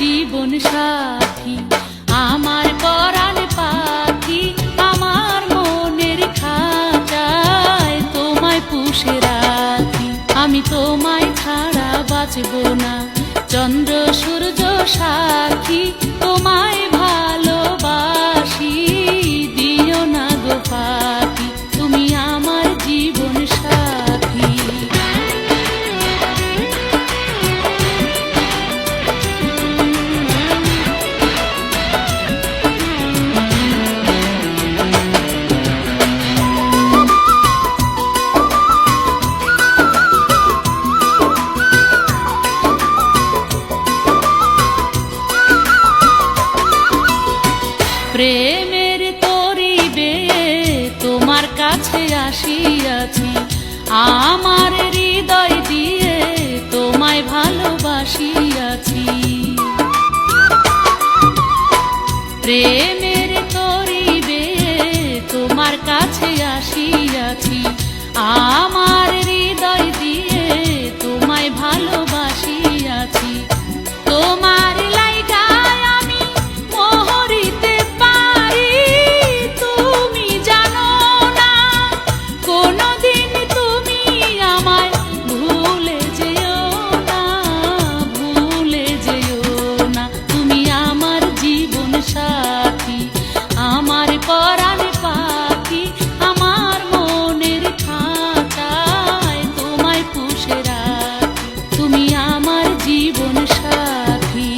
জীবন সাথী, আমার পরাণ পাখি, আমার মনের খাঁচায় তোমায় পুষে রাখি। আমি তোমায় ছাড়া বাঁচব না, চন্দ্র সূর্য সাক্ষী, তোমায় ভালোবাসি, দিও না গো ফাঁকি, তুমি আমার জীবন সাথী। প্রেমের তরিবে তোমার কাছে আসিয়াছি, আমার হৃদয় দিয়ে তোমায় ভালোবাসিয়াছি। প্রেমের তরিবে তোমার কাছে আসিয়াছি, আমার হৃদয় দিয়ে তোমায় ভালোবাসিয়াছি। তোমার লাইগায় আমি মরিতে পারি, তুমি জানো না, কোনদিন তুমি আমায় ভুলে যেও না, ভুলে যেও না, তুমি আমার জীবন সাথী, আমার পরাণ পাখি, আমার মনের খাঁচায় তোমায় পুষে রাখি, তুমি আমার জীবন সাথী।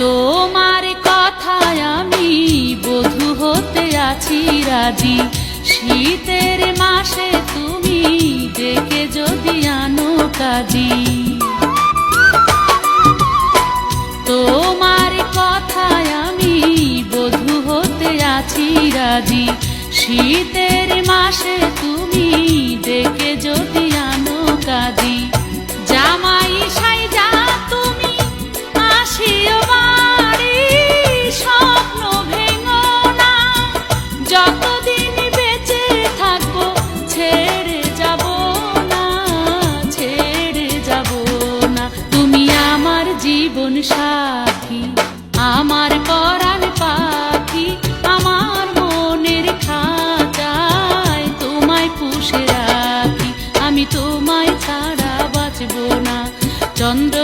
তোমার কথায় আমি বধূ হতে আছি রাজি, শীতের মাসে তুমি ডেকে যদি আনো কাজী। তোমার কথায় আমি বধূ হতে আছি রাজি, শীতের মাসে তুমি ডেকে যদি আনো কাজী। জামাই সাইজা তুমি আসিও বাড়ি, স্বপ্ন ভেঙো না, যতদিন বেঁচে থাকবো ছেড়ে যাব না, ছেড়ে যাব না, তুমি আমার জীবন সাথী, আমার পরাণ পাখি, আমার মনের খাঁচায় তোমায় পুষে রাখি। আমি তোমায় ছাড়া বাঁচব না, চন্দ্র